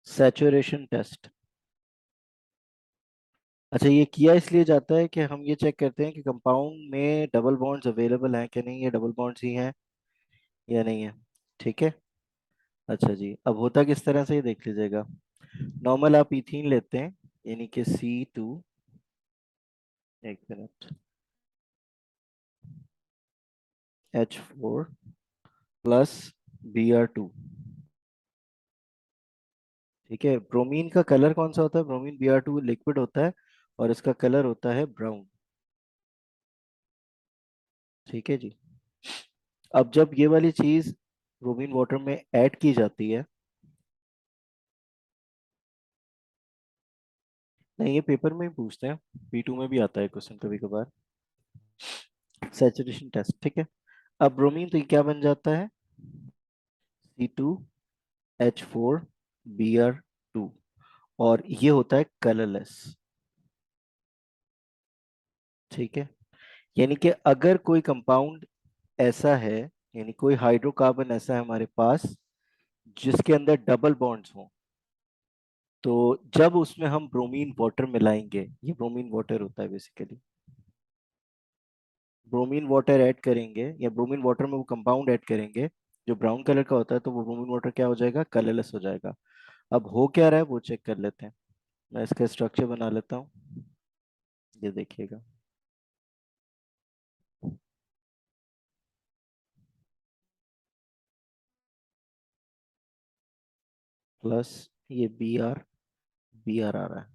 Saturation test. अच्छा, ये किया इसलिए जाता है कि हम ये चेक करते हैं कि कंपाउंड में डबल बॉन्ड्स अवेलेबल हैं कि नहीं, ये डबल बॉन्ड्स ही हैं या नहीं है। ठीक है। अच्छा जी, अब होता किस तरह से ये देख लीजिएगा। नॉर्मल आप इथीन लेते हैं, यानी कि C2, एक मिनट, H4 प्लस Br2। ठीक है, ब्रोमीन का कलर कौन सा होता है? ब्रोमीन Br2 लिक्विड होता है और इसका कलर होता है ब्राउन। ठीक है जी। अब जब ये वाली चीज ब्रोमीन वाटर में ऐड की जाती है, नहीं ये पेपर में ही पूछते हैं, P2 में भी आता है क्वेश्चन कभी कभार। सैचुरेशन टेस्ट, ठीक है। अब ब्रोमीन तो ये क्या बन जाता है? C2H4Br2, और ये होता है कलरलेस। ठीक है, यानी कि अगर कोई कंपाउंड ऐसा है, यानी कोई हाइड्रोकार्बन ऐसा है हमारे पास जिसके अंदर डबल बॉन्ड्स हों, तो जब उसमें हम ब्रोमीन वाटर मिलाएंगे, ये ब्रोमीन वाटर होता है बेसिकली, ब्रोमीन वाटर ऐड करेंगे या ब्रोमीन वाटर में वो कंपाउंड ऐड करेंगे जो ब्राउन कलर का होता है, तो वो ब्रोमीन वाटर क्या हो जाएगा? कलरलेस हो जाएगा। अब हो क्या रहा है वो चेक कर लेते हैं। मैं इसका स्ट्रक्चर बना लेता हूँ, ये देखिएगा। प्लस ये बी आर आ रहा है।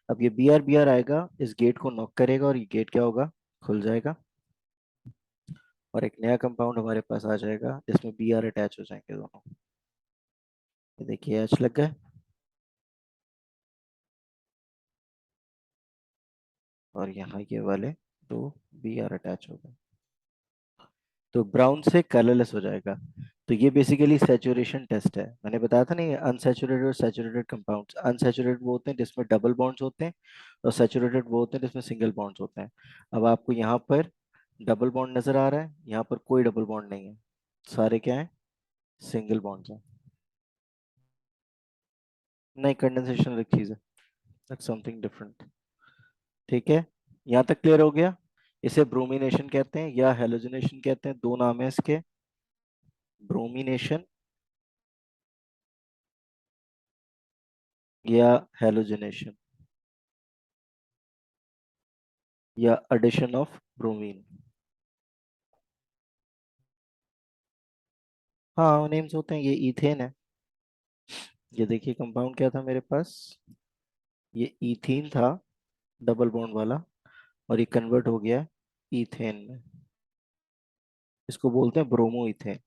अब ये बी आर आएगा, इस गेट को नॉक करेगा और ये गेट क्या होगा? खुल जाएगा, और एक नया कंपाउंड हमारे पास आ जाएगा जिसमें Br अटैच हो जाएंगे दोनों। ये देखिए H लग गए, और यहाँ ये वाले दो Br अटैच हो गए, तो ब्राउन से कलरलेस हो जाएगा। तो ये बेसिकली सैचुरेशन टेस्ट है। मैंने बताया था ना, ये अनसैचुरेटेड और सैचुरेटेड कंपाउंड्स, अनसैचुरेटेड वो होते हैं जिसमें डबल बॉन्ड्स होते हैं, और सैचुरेटेड वो होते हैं जिसमें सिंगल बॉन्ड्स होते हैं। अब आपको यहाँ पर डबल बॉन्ड नजर आ रहा है, यहाँ पर कोई डबल बॉन्ड नहीं है, सारे क्या है? सिंगल बॉन्ड्स हैं। नहीं, कंडेंसेशन अलग चीज है, दैट्स समथिंग डिफरेंट। ठीक है, यहाँ तक क्लियर हो गया। इसे ब्रोमिनेशन कहते हैं या हेलोजनेशन कहते हैं, दो नाम है इसके। ब्रोमिनेशन या हेलोजनेशन, या एडिशन ऑफ ब्रोमीन। हाँ, नेम्स होते हैं, ये इथेन है। ये देखिए कंपाउंड क्या था मेरे पास, ये इथीन था, डबल बॉन्ड वाला, और ये कन्वर्ट हो गया इथेन में। इसको बोलते हैं ब्रोमो इथेन।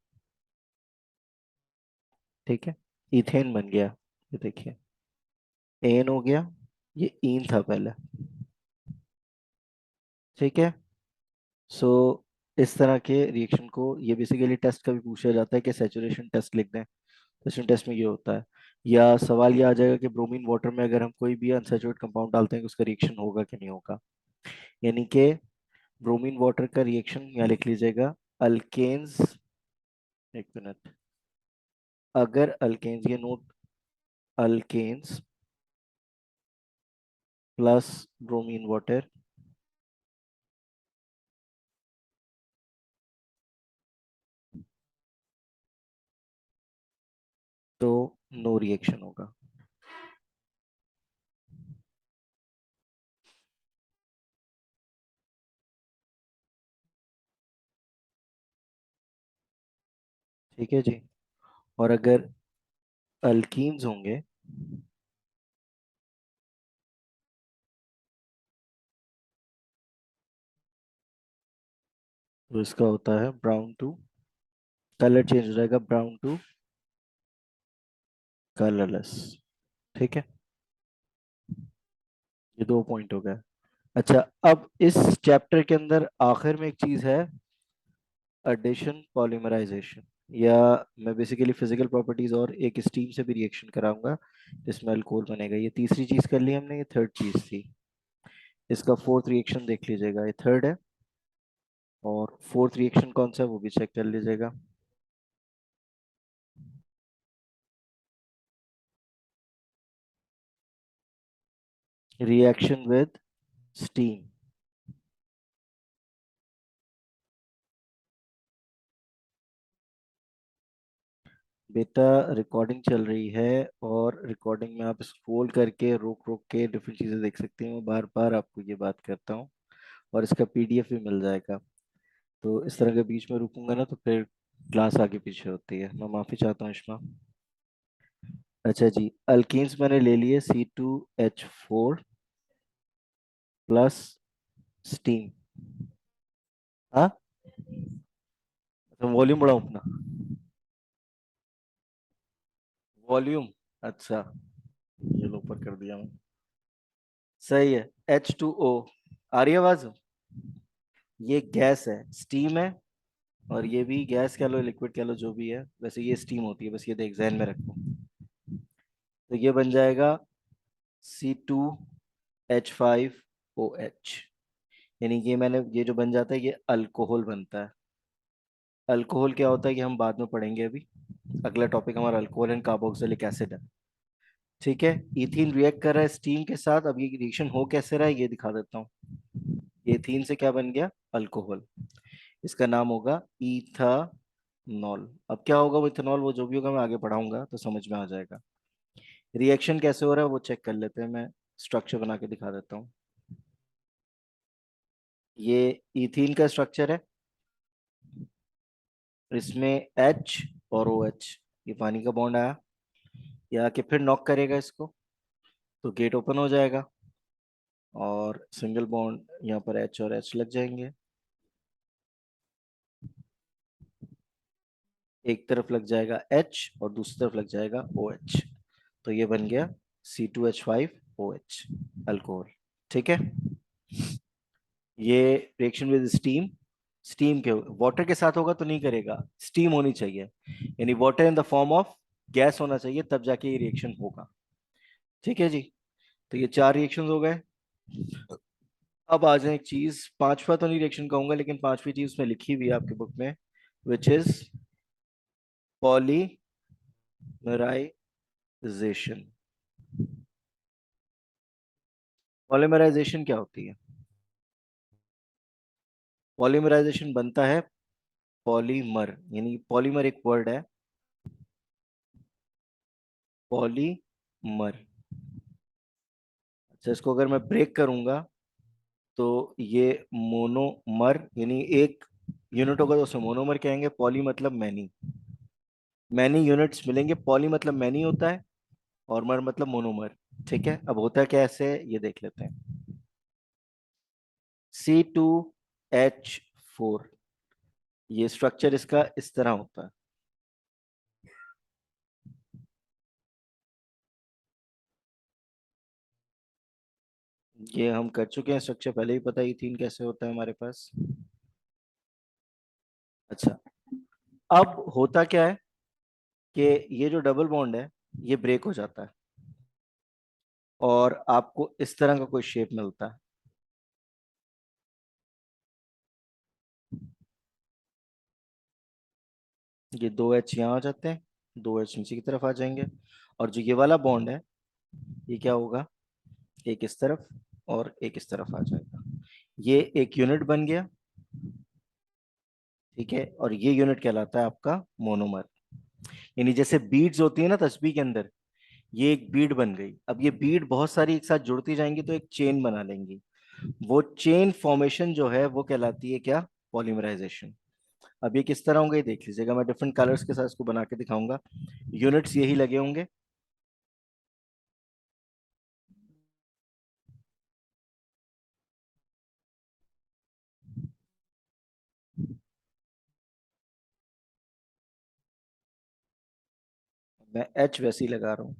ठीक है, इथेन बन गया, ये देखिए एन हो गया, ये ईन था पहले। ठीक है। सो इस तरह के रिएक्शन को, ये बेसिकली टेस्ट कभी पूछा जाता है कि सैचुरेशन टेस्ट लिख दें, सैचुरेशन टेस्ट में ये होता है। या सवाल ये आ जाएगा कि ब्रोमीन वाटर में अगर हम कोई भी अनसैचुरेटेड कंपाउंड डालते हैं, तो उसका रिएक्शन होगा कि नहीं होगा। यानी कि ब्रोमीन वाटर का रिएक्शन यहाँ लिख लीजिएगा, अल्केन्स, एक मिनट, अगर अल्केन्स, ये note, alkenes plus bromine water, तो नो रिएक्शन होगा। ठीक है जी। और अगर अल्कीन्स होंगे, तो इसका होता है ब्राउन टू, कलर चेंज हो जाएगा, ब्राउन टू कलरलेस। ठीक है, ये दो पॉइंट हो गए। अच्छा, अब इस चैप्टर के अंदर आखिर में एक चीज है, एडिशन पॉलीमराइजेशन, या मैं बेसिकली फिजिकल प्रॉपर्टीज और एक स्टीम से भी रिएक्शन कराऊंगा जिसमें अल्कोहल बनेगा। ये तीसरी चीज कर ली हमने, ये थर्ड चीज थी। इसका फोर्थ रिएक्शन देख लीजिएगा, ये थर्ड है, और फोर्थ रिएक्शन कौन सा है वो भी चेक कर लीजिएगा। Reaction with steam. बेटा रिकॉर्डिंग चल रही है, और रिकॉर्डिंग में आप स्क्रॉल करके रोक रोक के डिफरेंट चीजें देख सकते हैं। मैं बार बार आपको ये बात करता हूँ, और इसका पीडीएफ भी मिल जाएगा। तो इस तरह के बीच में रुकूंगा ना तो फिर क्लास आगे पीछे होती है। मैं माफी चाहता हूँ इश्मा। अच्छा जी, अल्कीन्स मैंने ले लिए C2H4 प्लस स्टीम। हाँ, तो वॉल्यूम बढ़ाऊं अपना? वॉल्यूम, अच्छा, ये लो ऊपर कर दिया मैं। सही है। H2O। आ रही है आवाज? ये गैस है, स्टीम है। और ये भी गैस कह लो, लिक्विड कह लो, जो भी है, वैसे ये स्टीम होती है, बस ये देख जहन में रखो। तो ये बन जाएगा C2H5OH। यानी कि मैंने ये जो बन जाता है ये अल्कोहल बनता है। अल्कोहल क्या होता है कि हम बाद में पढ़ेंगे। अभी अगला टॉपिक हमारा अल्कोहल एंड कार्बोक्सिलिक एसिड है। ठीक है। इथीन रिएक्ट कर रहा है स्टीम के साथ। अब ये रिएक्शन हो कैसे रहा है ये दिखा देता हूँ। एथीन से क्या बन गया? अल्कोहल। इसका नाम होगा इथानॉल। अब क्या होगा वो इथेनॉल, वो जो भी होगा मैं आगे पढ़ाऊंगा तो समझ में आ जाएगा। रिएक्शन कैसे हो रहा है वो चेक कर लेते हैं। मैं स्ट्रक्चर बना के दिखा देता हूँ। ये इथीन का स्ट्रक्चर है। इसमें H और OH, ये पानी का बॉन्ड आया। ये आके फिर नॉक करेगा इसको, तो गेट ओपन हो जाएगा, और सिंगल बॉन्ड यहाँ पर H और H लग जाएंगे। एक तरफ लग जाएगा H और दूसरी तरफ लग जाएगा OH। तो ये बन गया C2H5OH अल्कोहल। ठीक है। ये रिएक्शन विद स्टीम, स्टीम के वाटर के साथ होगा तो नहीं करेगा, स्टीम होनी चाहिए, यानी water in the form of gas होना चाहिए, तब जाके ये रिएक्शन होगा। ठीक है जी। तो ये चार रिएक्शन हो गए। अब आ जाए एक चीज, पांचवा तो नहीं रिएक्शन कहूंगा, लेकिन पांचवी चीज उसमें लिखी हुई है आपके बुक में, विच इज पॉलीमराइजेशन। पॉलीमराइजेशन क्या होती है? पॉलीमराइजेशन बनता है पॉलीमर, यानी पॉलीमर एक वर्ड है, पॉलीमर। अच्छा, इसको अगर मैं ब्रेक करूंगा तो ये मोनोमर, यानी एक यूनिट होगा तो उसे मोनोमर कहेंगे। पॉली मतलब मैनी, मैनी यूनिट्स मिलेंगे। पॉली मतलब मैनी होता है, और मर मतलब मोनोमर। ठीक है। अब होता क्या ऐसे ये देख लेते हैं। C2H4, ये स्ट्रक्चर इसका इस तरह होता है। ये हम कर चुके हैं स्ट्रक्चर, पहले ही पता ही थीन कैसे होता है हमारे पास। अच्छा, अब होता क्या है कि ये जो डबल बॉन्ड है ये ब्रेक हो जाता है, और आपको इस तरह का कोई शेप मिलता है। ये दो एच यहाँ आ जाते हैं, दो एच नीचे की तरफ आ जाएंगे, और जो ये वाला बॉन्ड है ये क्या होगा, एक इस तरफ और एक इस तरफ आ जाएगा। ये एक यूनिट बन गया। ठीक है। और ये यूनिट कहलाता है आपका मोनोमर। यानी जैसे बीड्स होती है ना तस्बीह के अंदर, ये एक बीड बन गई। अब ये बीड बहुत सारी एक साथ जुड़ती जाएंगी तो एक चेन बना लेंगी। वो चेन फॉर्मेशन जो है वो कहलाती है क्या? पॉलीमराइजेशन। अब ये किस तरह होंगे ये देख लीजिएगा, मैं डिफरेंट कलर्स के साथ इसको बना के दिखाऊंगा। यूनिट्स यही लगे होंगे। मैं एच वैसे ही लगा रहा हूँ।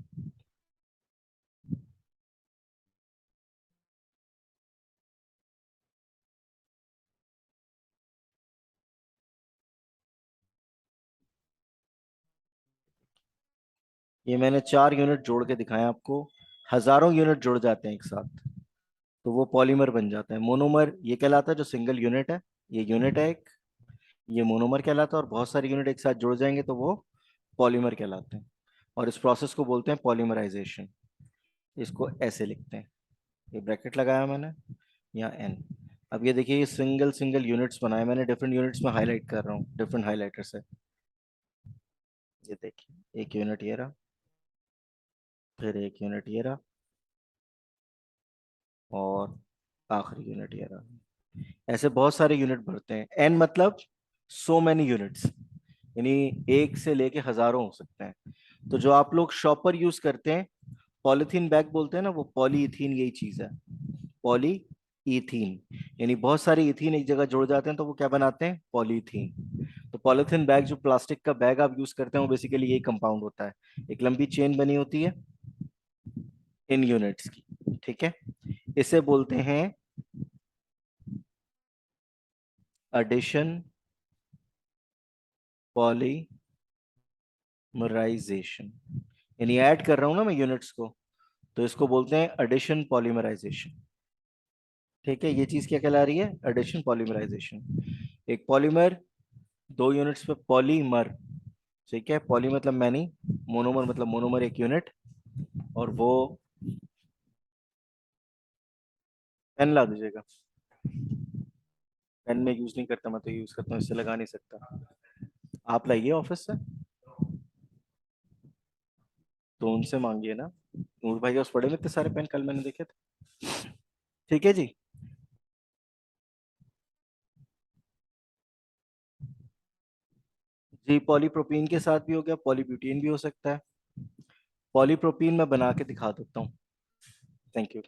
ये मैंने चार यूनिट जोड़ के दिखाया आपको। हजारों यूनिट जुड़ जाते हैं एक साथ तो वो पॉलीमर बन जाता है। मोनोमर ये कहलाता है जो सिंगल यूनिट है, ये यूनिट है एक, ये मोनोमर कहलाता है। और बहुत सारी यूनिट एक साथ जुड़ जाएंगे तो वो पॉलीमर कहलाते हैं। और इस प्रोसेस को बोलते हैं पॉलीमराइजेशन। इसको ऐसे लिखते हैं। ये ब्रैकेट लगाया मैंने, यहाँ एन। अब ये देखिए, ये सिंगल सिंगल यूनिट्स बनाए मैंने, डिफरेंट यूनिट्स में हाईलाइट कर रहा हूँ डिफरेंट हाईलाइटर से। ये देखिए, एक यूनिट ये रहा, फिर एक यूनिट ये रहा, और आखिरी यूनिट ये रहा। ऐसे बहुत सारे यूनिट बढ़ते हैं, एन मतलब सो मैनी यूनिट्स, यानी एक से लेके हजारों हो सकते हैं। तो जो आप लोग शॉपर यूज करते हैं, पॉलीथीन बैग बोलते हैं ना, वो पॉलीइथीन यही चीज है, पॉली इथीन। यानी बहुत सारे इथीन एक जगह जुड़ जाते हैं तो वो क्या बनाते हैं, पॉलीथीन। तो पॉलीथीन बैग, जो प्लास्टिक का बैग आप यूज करते हैं, वो बेसिकली यही कंपाउंड होता है। एक लंबी चेन बनी होती है इन यूनिट्स की, ठीक है। इसे बोलते हैं एडिशन पॉलीमराइजेशन। यानी ऐड कर रहा हूं ना मैं यूनिट्स को, तो इसको बोलते हैं एडिशन पॉलीमराइजेशन। ठीक है, ये चीज क्या कहला रही है, एडिशन पॉलीमराइजेशन। एक पॉलीमर, दो यूनिट्स पे पॉलीमर, ठीक है। पॉली मतलब मैनी, मोनोमर मतलब मोनोमर एक यूनिट। और वो, पेन ला दीजिएगा। पेन में यूज नहीं करता, मैं तो यूज करता हूँ, इससे लगा नहीं सकता। आप लाइए ऑफिस से, तो उनसे मांगिए ना। नूर भाई के पास पड़े हुए इतने सारे पेन, कल मैंने देखे थे। ठीक है जी। जी, पॉलीप्रोपीन के साथ भी हो गया, पॉलीब्यूटेन भी हो सकता है। पॉलीप्रोपीन मैं बना के दिखा देता हूँ। Thank you.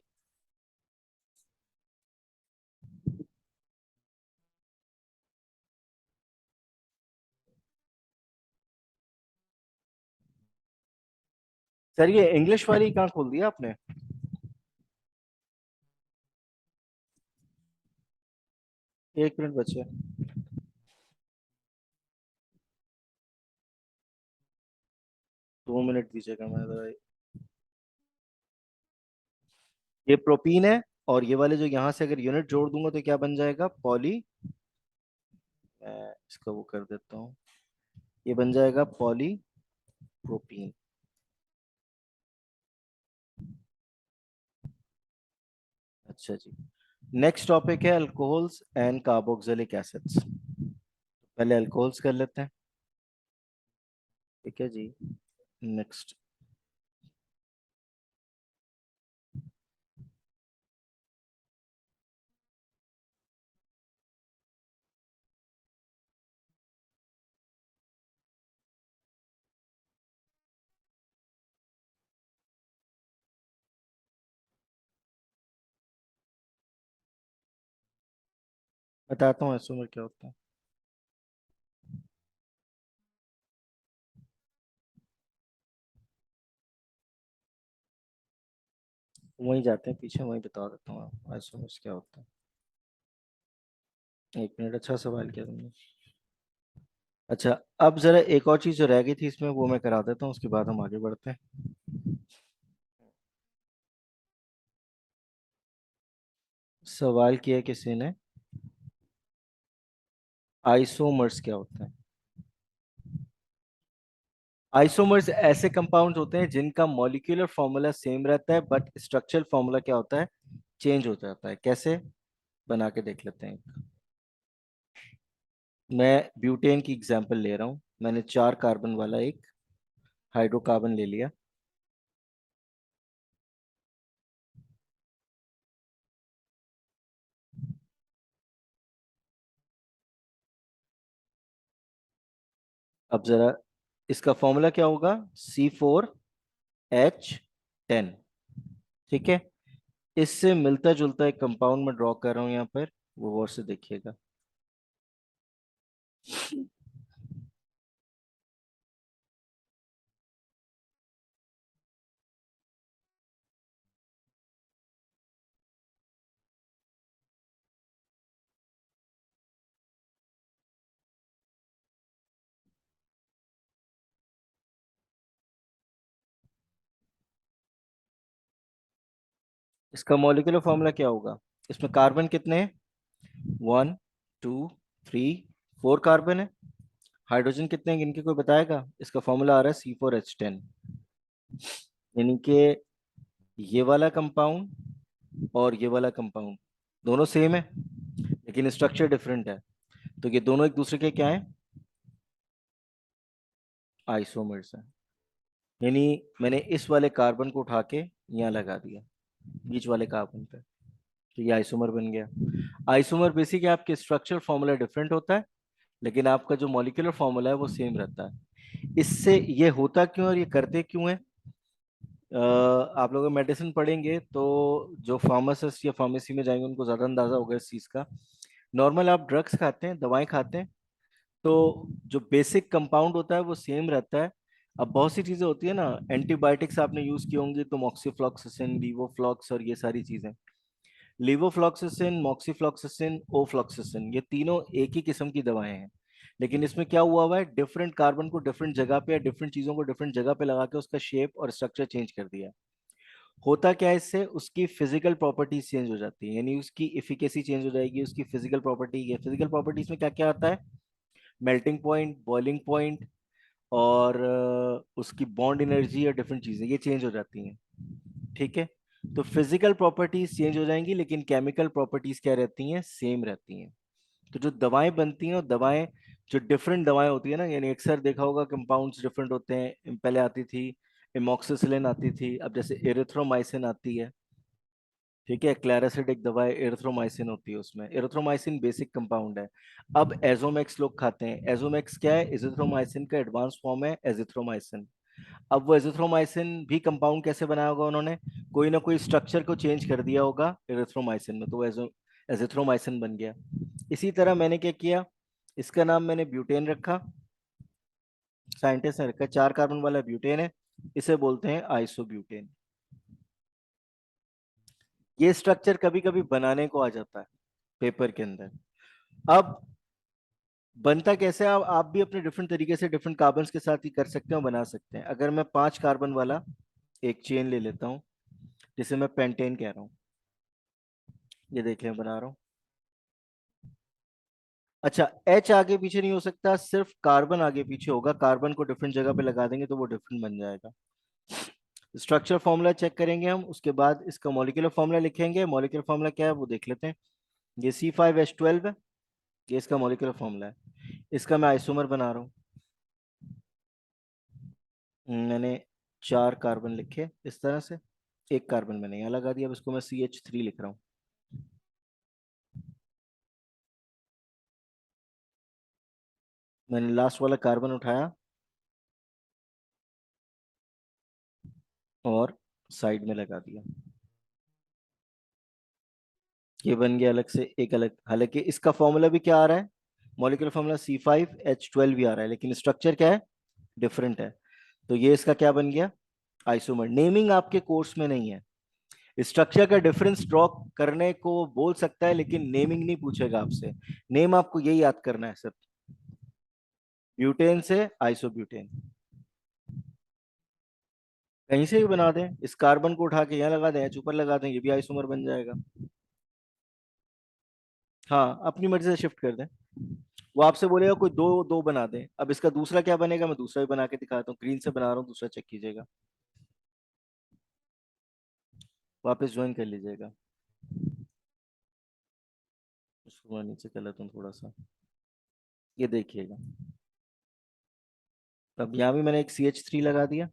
सर, ये इंग्लिश वाली कहाँ खोल दिया आपने? 1 मिनट बचे। 2 मिनट दीजिएगा, मैं जरा। ये प्रोपीन है, और ये वाले जो यहाँ से अगर यूनिट जोड़ दूंगा तो क्या बन जाएगा, पॉली, मैं इसका वो कर देता हूँ, ये बन जाएगा पॉली प्रोपीन। अच्छा जी। नेक्स्ट टॉपिक है अल्कोहल्स एंड कार्बोक्सिलिक एसिड्स। पहले अल्कोहल्स कर लेते हैं। ठीक है जी। नेक्स्ट। बताता हूँ आइसोमर क्या होता है। वहीं जाते हैं पीछे, वहीं बता देता हूँ आइसोमर्स क्या होता है। 1 मिनट, अच्छा सवाल किया तुमने। अच्छा, अब जरा एक और चीज जो रह गई थी इसमें, वो मैं करा देता हूँ, उसके बाद हम आगे बढ़ते हैं। सवाल किया किसी ने, आइसोमर्स क्या होता है। आइसोमर्स ऐसे कंपाउंड होते हैं जिनका मॉलिक्यूलर फॉर्मूला सेम रहता है, बट स्ट्रक्चरल फॉर्मूला क्या होता है, चेंज हो जाता है। कैसे, बना के देख लेते हैं। मैं ब्यूटेन की एग्जांपल ले रहा हूँ। मैंने 4 कार्बन वाला एक हाइड्रोकार्बन ले लिया। अब जरा इसका फॉर्मूला क्या होगा, C4H10। ठीक है, इससे मिलता जुलता एक कंपाउंड में ड्रॉ कर रहा हूँ यहाँ पर, वो गौर से देखिएगा। इसका मॉलिक्यूलर फॉर्मूला क्या होगा, इसमें कार्बन कितने हैं, 1 2 3 4 कार्बन है। हाइड्रोजन कितने हैं इनके, कोई बताएगा? इसका फॉर्मूला आ रहा है C4H10। यानी कि ये वाला कंपाउंड और ये वाला कंपाउंड दोनों सेम है लेकिन स्ट्रक्चर डिफरेंट है, तो ये दोनों एक दूसरे के क्या है, आइसोमर्स है। यानी मैंने इस वाले कार्बन को उठा के यहाँ लगा दिया बीच वाले कार्बन पे, तो ये आइसोमर बन गया। आइसोमर बेसिक है, आपके स्ट्रक्चर फॉर्मूला डिफरेंट होता है लेकिन आपका जो मॉलिक्यूलर फॉर्मूला है वो सेम रहता है। इससे ये होता क्यों और ये करते क्यों है, आप लोग मेडिसिन पढ़ेंगे तो जो फार्मासिस्ट या फार्मेसी में जाएंगे उनको ज्यादा अंदाजा होगा इस चीज का। नॉर्मल आप ड्रग्स खाते हैं, दवाएं खाते हैं, तो जो बेसिक कंपाउंड होता है वो सेम रहता है। अब बहुत सी चीजें होती है ना, एंटीबायोटिक्स आपने यूज की होंगी, तो मॉक्सीफ्लॉक्सासिन, लीवोफ्लॉक्स और ये सारी चीजें, लीवोफ्लॉक्सासिन, मॉक्सीफ्लॉक्सासिन, ओफ्लॉक्सासिन, ये तीनों एक ही किस्म की दवाएं हैं। लेकिन इसमें क्या हुआ है, डिफरेंट कार्बन को डिफरेंट जगह पे या डिफरेंट चीजों को डिफरेंट जगह पे लगा के उसका शेप और स्ट्रक्चर चेंज कर दिया। होता क्या है इससे, उसकी फिजिकल प्रॉपर्टीज चेंज हो जाती है, यानी उसकी इफिकेसी चेंज हो जाएगी, उसकी फिजिकल प्रॉपर्टी। ये फिजिकल प्रॉपर्टीज में क्या क्या आता है, मेल्टिंग पॉइंट, बॉइलिंग पॉइंट, और उसकी बॉन्ड एनर्जी और डिफरेंट चीजें ये चेंज हो जाती हैं। ठीक है, तो फिजिकल प्रॉपर्टीज चेंज हो जाएंगी लेकिन केमिकल प्रॉपर्टीज क्या रहती हैं, सेम रहती हैं। तो जो दवाएं बनती हैं, और दवाएं जो डिफरेंट दवाएं होती है ना, यानी अक्सर देखा होगा कंपाउंड्स डिफरेंट होते हैं, पहले आती थी एमोक्सिसिलिन आती थी, अब जैसे एरिथ्रोमाइसिन आती है। ठीक है, क्लैरासिड दवा है, एरिथ्रोमाइसिन होती है, उसमें एरिथ्रोमाइसिन बेसिक कंपाउंड है। अब एजोमेक्स लोग खाते हैं, एजोमेक्स क्या है, एजिथ्रोमाइसिन का एडवांस फॉर्म है एजिथ्रोमाइसिन। अब वो एजिथ्रोमाइसिन भी कंपाउंड कैसे बनाया होगा उन्होंने, कोई ना कोई स्ट्रक्चर को चेंज कर दिया होगा एरिथ्रोमाइसिन में, तो वो एजिथ्रोमाइसिन बन गया। इसी तरह मैंने क्या किया, इसका नाम मैंने ब्यूटेन रखा, साइंटिस्ट ने रखा, 4 कार्बन वाला ब्यूटेन है, इसे बोलते हैं आइसोब्यूटेन। ये स्ट्रक्चर कभी कभी बनाने को आ जाता है पेपर के अंदर। अब बनता कैसे है, आप भी अपने डिफरेंट तरीके से डिफरेंट कार्बन्स के साथ ही कर सकते हैं और बना सकते हैं। अगर मैं 5 कार्बन वाला एक चेन ले लेता हूँ, जिसे मैं पेंटेन कह रहा हूँ, ये देखिए मैं बना रहा हूँ। अच्छा, एच आगे पीछे नहीं हो सकता, सिर्फ कार्बन आगे पीछे होगा, कार्बन को डिफरेंट जगह पे लगा देंगे तो वो डिफरेंट बन जाएगा। स्ट्रक्चर फॉर्मूला चेक करेंगे हम, उसके बाद इसका मॉलिक्यूलर फॉर्मूला लिखेंगे। मॉलिक्यूलर फॉर्मूला क्या है वो देख लेते हैं। ये C5H12 है, ये इसका मॉलिक्यूलर फॉर्मूला है। इसका मैं आइसोमर बना रहा हूँ। मैंने 4 कार्बन लिखे इस तरह से, एक कार्बन मैंने यहाँ लगा दिया, अब इसको मैं CH3 लिख रहा हूँ। मैंने लास्ट वाला कार्बन उठाया और साइड में लगा दिया, ये बन गया अलग से एक अलग। हालांकि इसका फॉर्मूला भी क्या आ रहा है, मॉलिक्यूलर फॉर्मूला C5H12 भी आ रहा है, लेकिन स्ट्रक्चर क्या है, डिफरेंट है। तो ये इसका क्या बन गया, आइसोमर। नेमिंग आपके कोर्स में नहीं है, स्ट्रक्चर का डिफरेंस ड्रॉ करने को बोल सकता है लेकिन नेमिंग नहीं पूछेगा आपसे। नेम आपको यही याद करना है सिर्फ, ब्यूटेन से आइसोब्यूटेन। कहीं से भी बना दें, इस कार्बन को उठा के यहाँ लगा दें, ऊपर लगा दें, ये भी आइसोमर बन जाएगा। हाँ, अपनी मर्जी से शिफ्ट कर दें। वो आपसे बोलेगा कोई दो दो बना दें, अब इसका दूसरा क्या बनेगा, मैं दूसरा भी बना के दिखाता हूँ, ग्रीन से बना रहा हूँ, दूसरा चेक कीजिएगा, वापस ज्वाइन कर लीजिएगा। उसको मैं नीचे कर लेता हूँ थोड़ा सा, ये देखिएगा। अब यहाँ भी मैंने एक CH3 लगा दिया,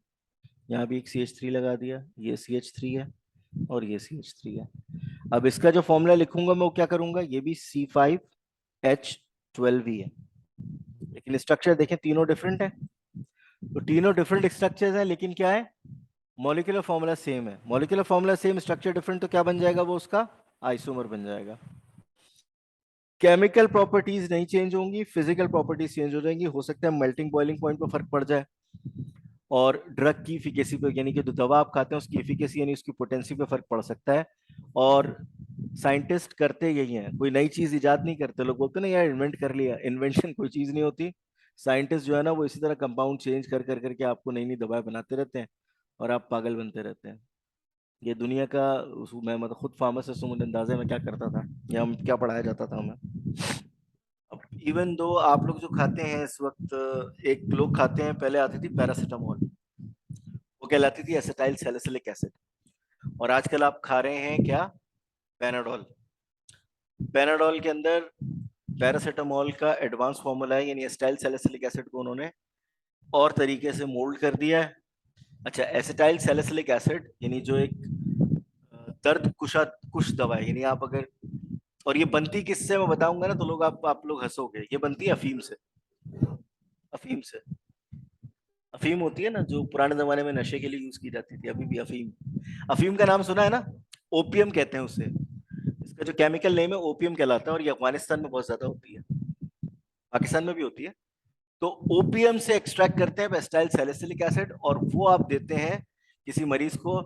यहाँ भी एक CH3 लगा दिया, ये CH3 है और ये CH3 है। अब इसका जो फॉर्मूला लिखूंगा मैं वो क्या करूंगा, ये भी C5H12 ही है, लेकिन स्ट्रक्चर देखें तीनों डिफरेंट है। तो तीनों डिफरेंट स्ट्रक्चर्स हैं लेकिन क्या है, मॉलिक्यूलर फॉर्मूला सेम है। Molecular formula same, structure different, तो क्या बन जाएगा वो, उसका आइसोमर बन जाएगा। केमिकल प्रॉपर्टीज नहीं चेंज होंगी, फिजिकल प्रॉपर्टीज चेंज हो जाएंगी। हो सकता है मेल्टिंग बॉइलिंग पॉइंट पर फर्क पड़ जाए, और ड्रग की इफिकेसी पे, यानी कि जो दवा आप खाते हैं उसकी इफिकेसी यानी उसकी पोटेंसी पे फर्क पड़ सकता है। और साइंटिस्ट करते यही हैं, कोई नई चीज इजाद नहीं करते। लोग बोलते ना यार इन्वेंट कर लिया, इन्वेंशन कोई चीज नहीं होती। साइंटिस्ट जो है ना वो इसी तरह कंपाउंड चेंज कर कर करके आपको नई नई दवाएं बनाते रहते हैं और आप पागल बनते रहते हैं। ये दुनिया का, मैं मतलब खुद फार्मासिस्ट हूँ, मुझे अंदाजा है मैं क्या करता था या हम क्या पढ़ाया जाता था हमें। अब इवन दो आप लोग जो खाते हैं इस वक्त, एक लोग खाते हैं, पहले आती थी पैरासीटामोल, वो कहलाती थी एसिटाइल सैलिसिलिक एसिड, और आजकल आप खा रहे हैं क्या, पैनाडोल। पैनाडोल के अंदर पैरासीटामोल का एडवांस फॉर्मूला है, यानी एसिटाइल सैलिसिलिक एसिड को उन्होंने और तरीके से मोल्ड कर दिया है। अच्छा, एसिटाइल सैलिसिलिक एसिड यानी जो एक दर्द कुश दवा है, यानी आप अगर, और ये बनती किससे मैं बताऊंगा ना तो लोग आप लोग हंसोगे, ये बनती है अफीम से। अफीम से। अफीम होती है ना जो पुराने जमाने में नशे के लिए यूज की जाती थी, अभी भी अफीम। अफीम का नाम सुना है ना? ओपियम कहते हैं उसे। इसका जो केमिकल नेम है ओपियम कहलाता है, और ये अफगानिस्तान में बहुत ज्यादा होती है, पाकिस्तान में भी होती है। तो ओपियम से एक्सट्रैक्ट करते हैं एसिटाइल सैलिसिलिक एसिड, और वो आप देते हैं किसी मरीज को,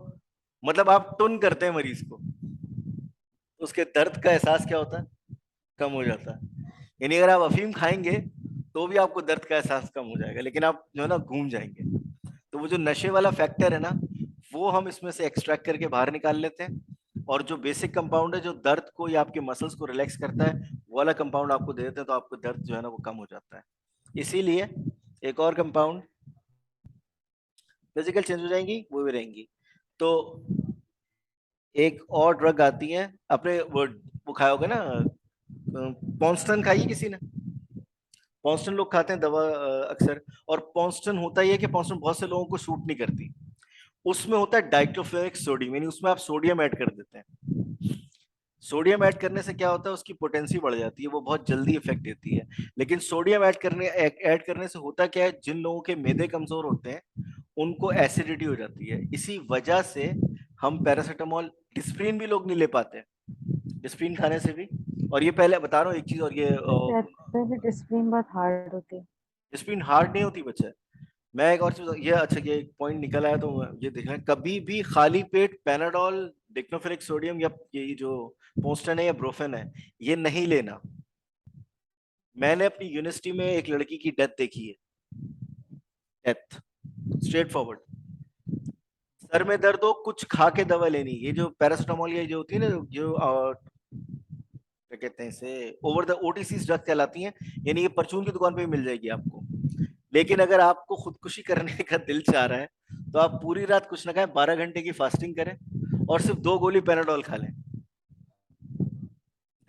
मतलब आप टुन करते हैं मरीज को, तो उसके दर्द का एहसास क्या होता है? कम हो जाता है। यानी अगर आप अफीम खाएंगे तो भी आपको दर्द का एहसास कम हो जाएगा, लेकिन आप जो है ना घूम जाएंगे। तो वो जो नशे वाला फैक्टर है ना, वो हम इसमें से एक्सट्रैक्ट करके बाहर निकाल लेते हैं, और जो बेसिक कंपाउंड है जो दर्द को या आपके मसल्स को रिलैक्स करता है, वो वाला कंपाउंड आपको दे देते हैं, तो आपको दर्द जो है ना वो कम हो जाता है। इसीलिए एक और कंपाउंड, फिजिकल चेंज हो जाएंगी वो भी रहेंगी। तो एक और ड्रग आती है, अपने वो खाया होगा ना, पॉन्स्टन खाई है किसी ने? पॉन्स्टन लोग खाते हैं दवा अक्सर। और पॉन्स्टन होता ही है कि पॉन्स्टन बहुत से लोगों को सूट नहीं करती। उसमें होता है डाइक्लोफेनिक सोडियम, यानी उसमें आप सोडियम ऐड कर देते हैं। सोडियम ऐड करने से क्या होता है, उसकी पोटेंसी बढ़ जाती है, वो बहुत जल्दी इफेक्ट देती है। लेकिन सोडियम ऐड करने से होता क्या है, जिन लोगों के मैदे कमजोर होते हैं उनको एसिडिटी हो जाती है। इसी वजह से हम पैरासीटामोल, डिस्प्रिन भी लोग नहीं ले पाते, डिस्प्रिन खाने से भी। और ये पहले बता रहा हूँ एक चीज, और ये तो कहते हैं कि डिसिप्लिन बहुत हार्ड होती है। डिस्प्रिन हार्ड नहीं होती बच्चा। मैं एक और चीज, ये अच्छा ये एक पॉइंट निकल आया तो ये देखना, कभी भी खाली पेट पैनाडोल, डिक्लोफेनिक सोडियम, या ये जो पोस्टन है या ब्रोफेन है, ये नहीं लेना। मैंने अपनी यूनिवर्सिटी में एक लड़की की डेथ देखी है। Death, straight forward. सर में दर्द हो, कुछ खा के दवा लेनी। ये जो पैरासिटामोल ये जो होती है ना, जो क्या कहते हैं इसे, ओवर द ओटीसी ड्रग कहलाती हैं, यानी ये परचून की दुकान पे भी मिल जाएगी आपको। लेकिन अगर आपको खुदकुशी करने का दिल चाह रहा है तो आप पूरी रात कुछ ना खाएं, 12 घंटे की फास्टिंग करें, और सिर्फ 2 गोली पैनाडोल खा लें।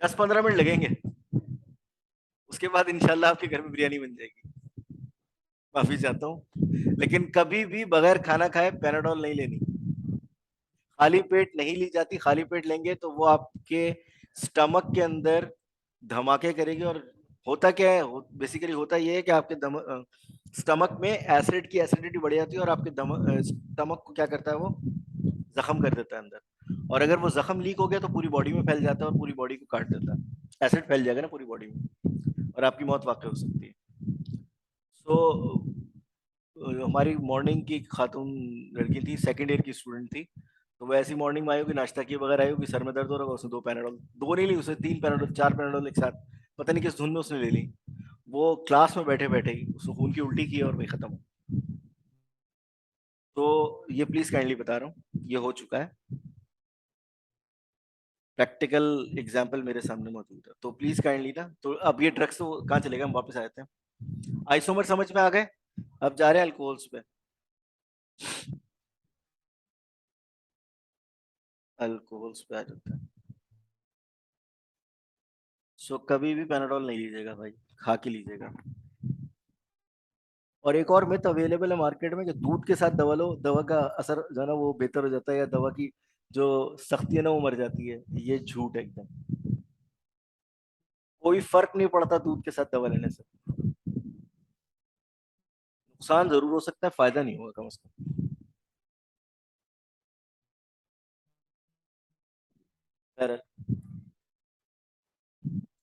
10-15 मिनट लगेंगे, उसके बाद इंशाल्लाह आपके घर में बिरयानी बन जाएगी। माफी चाहता हूँ, लेकिन कभी भी बगैर खाना खाए पैनाडोल नहीं लेनी। खाली पेट नहीं ली जाती, खाली पेट लेंगे तो वो आपके स्टमक के अंदर धमाके करेगी। और होता क्या है, बेसिकली होता ये है कि आपके स्टमक में एसिड की एसिडिटी बढ़ जाती है, और आपके स्टमक को क्या करता है, वो जख्म कर देता है अंदर। और अगर वो जख्म लीक हो गया तो पूरी बॉडी में फैल जाता है, और पूरी बॉडी को काट देता है। एसिड फैल जाएगा ना पूरी बॉडी में, और आपकी मौत वाकई हो सकती है। सो हमारी मॉर्निंग की खातून लड़की थी, सेकेंड ईयर की स्टूडेंट थी। तो वो ऐसी मॉर्निंग में आई होगी, नाश्ता किए बगैर आई होगी, सर में दर्द हो रहा होगा, उसने 2 पैनाडोल, दो नहीं ली, उसे 3 पैनाडोल 4 पैनाडोल एक साथ, पता नहीं किस धुन में उसने ले ली। वो क्लास में बैठे बैठे ही उसको खून की उल्टी की और वही खत्म। तो ये प्लीज काइंडली बता रहा हूँ, ये हो चुका है, प्रैक्टिकल एग्जाम्पल मेरे सामने मौजूद है। तो प्लीज काइंडली ना, तो अब ये ड्रग्स तो कहाँ चलेगा, हम वापस आते हैं। आइसोमर समझ में आ गए? अब जा रहे हैं अल्कोहल्स पे। अल्कोहल्स पे आ जाते हैं। सो कभी भी पैनाडोल नहीं लीजिएगा भाई, खा के लीजिएगा। और एक और मिथ अवेलेबल है मार्केट में कि दूध के साथ दवा लो, दवा का असर जो है ना वो बेहतर हो जाता है, या दवा की जो सख्ती है ना वो मर जाती है। ये झूठ है एकदम। कोई फर्क नहीं पड़ता दूध के साथ दवा लेने से। नुकसान जरूर हो सकता है, फायदा नहीं होगा कम से कम। खैर,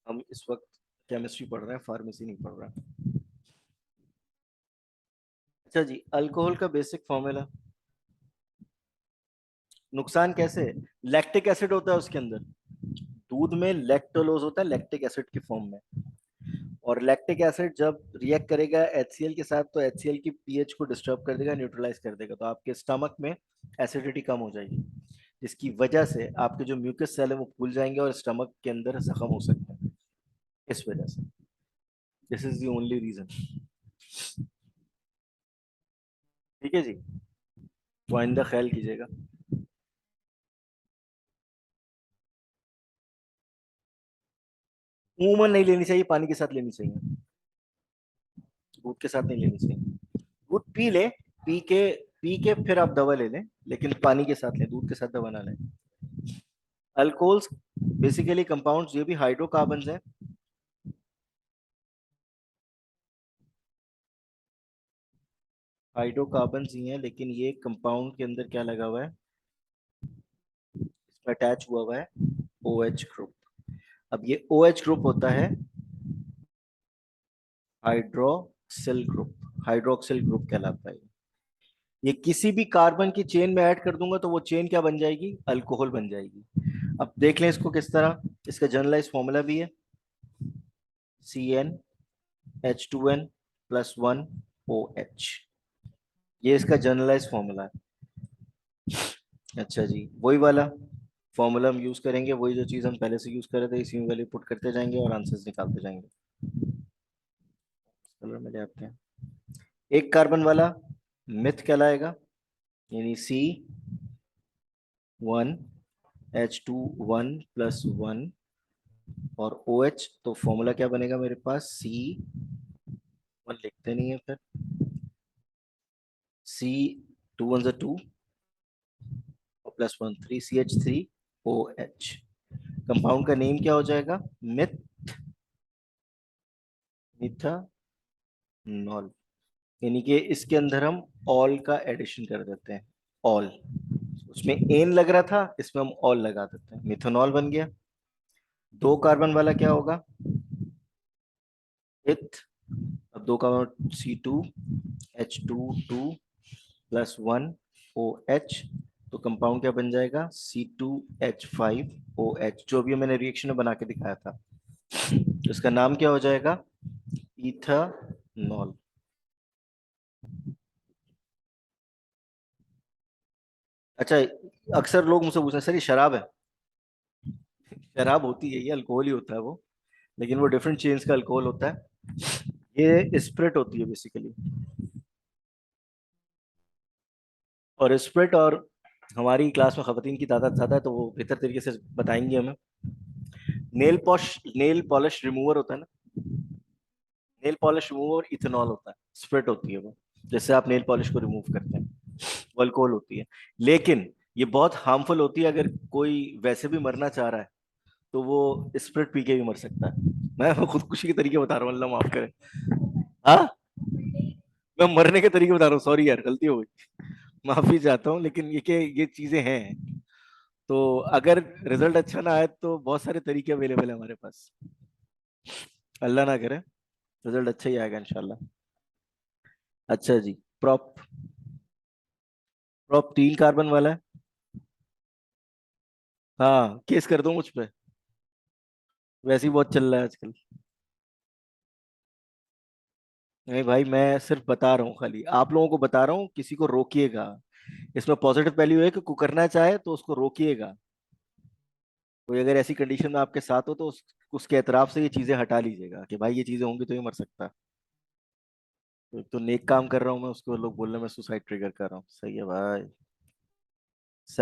हम इस वक्त केमिस्ट्री पढ़ रहे हैं, फार्मेसी नहीं पढ़ रहे हैं। अच्छा जी, अल्कोहल का बेसिक फॉर्मूला, नुकसान कैसे है? लैक्टिक एसिड होता है उसके अंदर। दूध में लैक्टोलोज होता है लैक्टिक एसिड की फॉर्म में। और लैक्टिक एसिड जब रिएक्ट करेगा HCl के साथ, तो HCl की पीएच को डिस्टर्ब कर देगा, न्यूट्रलाइज कर देगा, तो आपके स्टमक में एसिडिटी कम हो जाएगी, जिसकी वजह से आपके जो म्यूकस सेल है वो फूल जाएंगे, और स्टमक के अंदर जख्म हो सकते हैं इस वजह से। This is the only reason. ठीक है जी, तो आइंदा ख्याल कीजिएगा। उमूमन नहीं लेनी चाहिए, पानी के साथ लेनी चाहिए, दूध के साथ नहीं लेनी चाहिए। दूध पी ले, पी के फिर आप दवा ले लें, लेकिन पानी के साथ लें, दूध के साथ दवा ना लें। अल्कोहल्स बेसिकली कंपाउंड्स, ये भी हाइड्रोकार्बन्स हैं। हाइड्रोकार्बन्स ही हैं, लेकिन ये कंपाउंड के अंदर क्या लगा हुआ है, इसमें अटैच हुआ हुआ है OH ग्रुप। अब ये OH ग्रुप होता है हाइड्रोक्सिल ग्रुप, हाइड्रोक्सिल ग्रुप कहलाता है। ये किसी भी कार्बन की चेन में ऐड कर दूंगा तो वो चेन क्या बन जाएगी, अल्कोहल बन जाएगी। अब देख लें इसको किस तरह, इसका जनरलाइज फॉर्मूला भी है CnH2n+1OH, ये इसका जनरलाइज फॉर्मूला है। अच्छा जी, वही वाला फॉर्मूला हम यूज करेंगे, वही जो चीज हम पहले से यूज कर रहे थे, इसी में वैल्यू पुट करते जाएंगे और आंसर्स निकालते जाएंगे। कलर में ले आते हैं। एक कार्बन वाला मिथ कहलाएगा, यानी C1H2 1+1 और OH, तो फॉर्मूला क्या बनेगा मेरे पास, C1 लिखते नहीं है फिर, C2 1 2 और +1 3CH3OH। कंपाउंड का नेम क्या हो जाएगा, मिथानॉल, यानी कि इसके अंदर हम ऑल का एडिशन कर देते हैं, ऑल, उसमें एन लग रहा था, इसमें हम ऑल लगा देते हैं, मिथानॉल बन गया। दो कार्बन वाला क्या होगा, इथ। अब दो कार्बन C2H22+1OH, तो कंपाउंड क्या बन जाएगा, C2H5OH, जो भी मैंने रिएक्शन में बना के दिखाया था। तो इसका नाम क्या हो जाएगा, इथानॉल। अच्छा, अक्सर लोग मुझसे पूछते हैं सर ये शराब है। शराब होती है, ये अल्कोहल ही होता है वो, लेकिन वो डिफरेंट चेन्स का अल्कोहल होता है। ये स्प्रिट होती है बेसिकली। और स्प्रिट, और हमारी क्लास में खवातीन की तादाद ज्यादा है तो वो बेहतर तरीके से बताएंगी हमें। नेल पॉलिश रिमूवर होता है ना, नेल पॉलिश रिमूवर इथेनॉल होता है, स्प्रिट होती है वो, जैसे आप नेल पॉलिश को रिमूव करते हैं, वो अल्कोहल होती है। लेकिन ये बहुत हार्मफुल होती है, अगर कोई वैसे भी मरना चाह रहा है तो वो स्प्रिट पी के भी मर सकता है। मैं खुदकुशी के तरीके बता रहा हूँ, अल्लाह माफ करे। हाँ, मैं मरने के तरीके बता रहा हूँ, सॉरी यार गलती हो गई, माफी चाहता हूँ, लेकिन ये चीजें हैं। तो अगर रिजल्ट अच्छा ना आए तो बहुत सारे तरीके अवेलेबल है हमारे पास, अल्लाह ना करे, रिजल्ट अच्छा ही आएगा इंशाल्लाह। अच्छा जी, प्रॉप, प्रॉप 3 कार्बन वाला है। हाँ, केस कर दो मुझ पे, वैसे ही बहुत चल रहा है आजकल। नहीं भाई, मैं सिर्फ बता रहा हूँ, खाली आप लोगों को बता रहा हूँ, किसी को रोकिएगा। इसमें पॉजिटिव वैल्यू है कि कोई करना चाहे तो उसको रोकिएगा। कोई अगर ऐसी कंडीशन में आपके साथ हो तो उसके एतराफ से ये चीजें हटा लीजिएगा कि भाई ये चीजें होंगी तो ये मर सकता है। तो नेक काम कर रहा हूँ मैं, उसको लोग बोल रहे हैं मैं सुसाइड ट्रिगर कर रहा हूँ, सही है भाई।